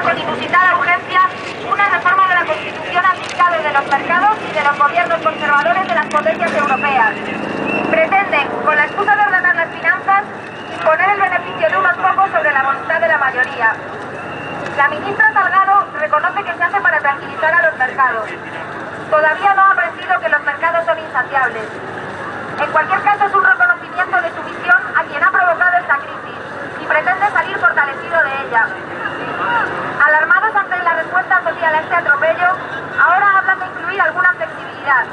Con inusitada urgencia, una reforma de la Constitución anticipable de los mercados y de los gobiernos conservadores de las potencias europeas. Pretenden, con la excusa de ordenar las finanzas, imponer el beneficio de unos pocos sobre la voluntad de la mayoría. La ministra Salgado reconoce que se hace para tranquilizar a los mercados. Todavía no ha aprendido que los mercados son insaciables. En cualquier caso, es un reconocimiento de su visión a quien ha provocado esta crisis y pretende salir fortalecido de ella. Alarmados ante la respuesta social a este atropello, ahora hablan de incluir alguna flexibilidad.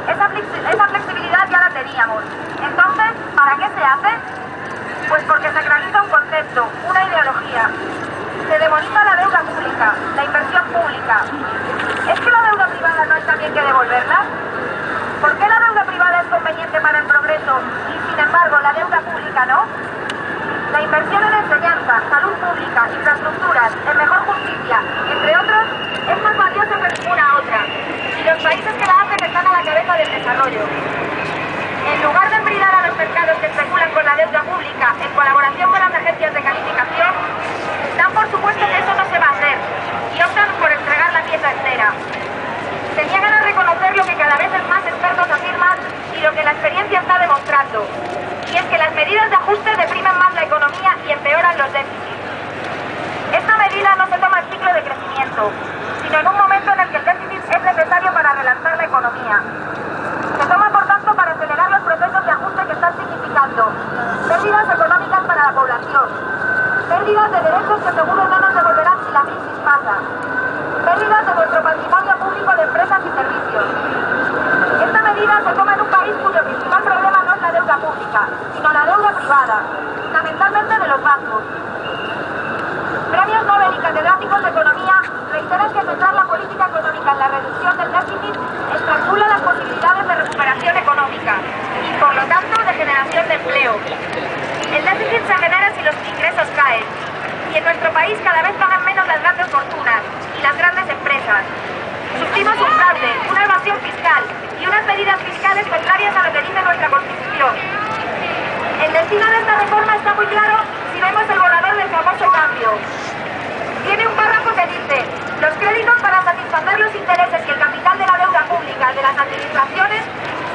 Esa flexibilidad ya la teníamos. Entonces, ¿para qué se hace? Pues porque sacraliza un concepto, una ideología. Se demoniza la deuda pública, la inversión pública. ¿Es que la deuda privada no es también que devolverla? ¿Por qué la deuda privada es conveniente para el progreso y, sin embargo, la deuda pública no? La inversión en enseñanza, salud pública, infraestructuras, en mejor justicia, entre otros, es más valiosa que ninguna otra. Y los países que la hacen están a la cabeza del desarrollo. En lugar de brindar a los mercados que especulan con la deuda pública en colaboración con las agencias de calificación, dan por supuesto que eso no se va a hacer y optan por entregar la pieza entera. Se niegan a reconocer lo que cada vez es más expertos afirman y lo que la experiencia está demostrando. Y es que las medidas de ajuste deprimen más la economía y empeoran los déficits. Esta medida no se toma en ciclo de crecimiento, sino en un momento en el que el déficit es necesario para relanzar la economía. Se toma, por tanto, para acelerar los procesos de ajuste que están significando pérdidas económicas para la población, pérdidas de derechos que seguro no nos devolverán si la crisis pasa, pérdidas de nuestro patrimonio público de empresas y servicios. Esta medida se toma en un país cuyo principal problema no es la deuda pública, sino la deuda privada, fundamentalmente de los bancos. Premios Nobel y catedráticos de economía reiteran que centrar la política económica en la reducción del déficit estrangula las posibilidades de recuperación económica y, por lo tanto, de generación de empleo. El déficit se genera si los ingresos caen, y en nuestro país cada vez pagan menos las grandes fortunas y las grandes empresas. Sufrimos un fraude, una evasión fiscal y unas medidas fiscales contrarias a lo que dice nuestra Constitución. El destino de esta reforma está muy claro si vemos el borrador del famoso cambio. Tiene un párrafo que dice: los créditos para satisfacer los intereses y el capital de la deuda pública de las administraciones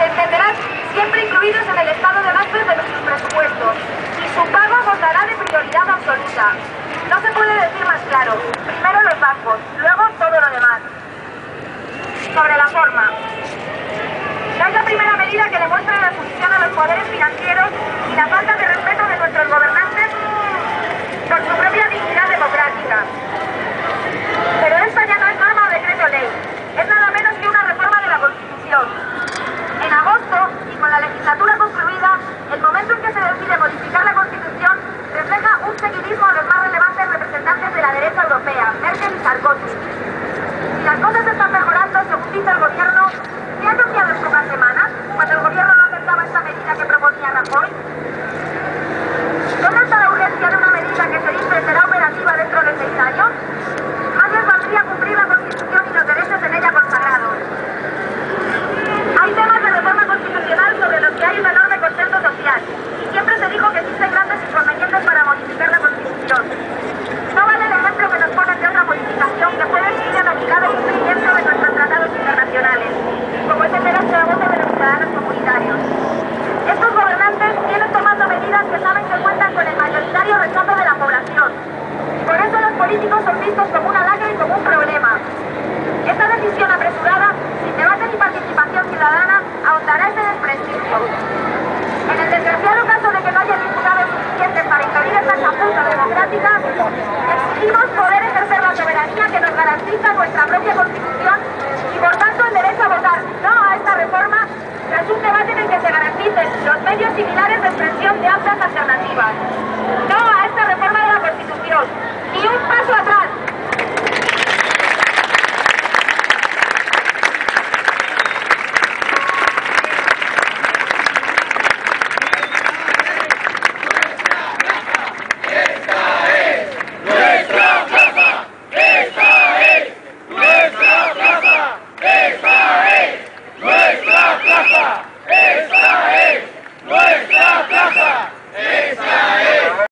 se entenderán siempre incluidos en el estado de gastos de sus presupuestos y su pago gozará de prioridad absoluta. No se puede decir más claro. Primero los bancos, luego todo lo demás. Sobre la forma. No es la primera medida que demuestra la sumisión a los poderes financieros y la falta de respeto de nuestros gobernantes por su propia dignidad democrática. Pero esta ya no es norma o decreto ley, es nada menos que una reforma de la Constitución. En agosto, y con la legislatura concluida, el momento en que se decide modificar la Constitución refleja un seguidismo a los más relevantes representantes de la derecha europea, Merkel y Sarkozy. Si las cosas están mejorando, según dice el gobierno, ¿qué ha cambiado en pocas semanas, cuando el gobierno no aceptaba esta medida que proponía Rajoy? ¿Dónde está la urgencia de una medida que se dice será operativa dentro de 6 años? Más les valdría cumplir la Constitución y los derechos en ella consagrados. Hay temas de reforma constitucional sobre los que hay un enorme consenso social, y siempre se dijo que existen grandes inconvenientes para modificar la Constitución. No vale el ejemplo que nos ponen de otra modificación que puede ir en obligado cumplimiento de nuestros tratados internacionales, como es el derecho a voto de los ciudadanos comunitarios. Estos gobernantes vienen tomando medidas que saben que cuentan con el mayoritario rechazo de la población. Por eso los políticos son vistos como una lacra y como un problema. Esta decisión apresurada, sin debate ni participación ciudadana, ahondará ese desprestigio. En el desgraciado caso de que no haya diputados suficientes para impedir esta chapuza democrática, exigimos poder ejercer la soberanía que nos garantiza nuestra propia Constitución y, por tanto, el derecho a votar no a esta reforma tras un debate en el que se garanticen los medios similares de expresión de amplias alternativas.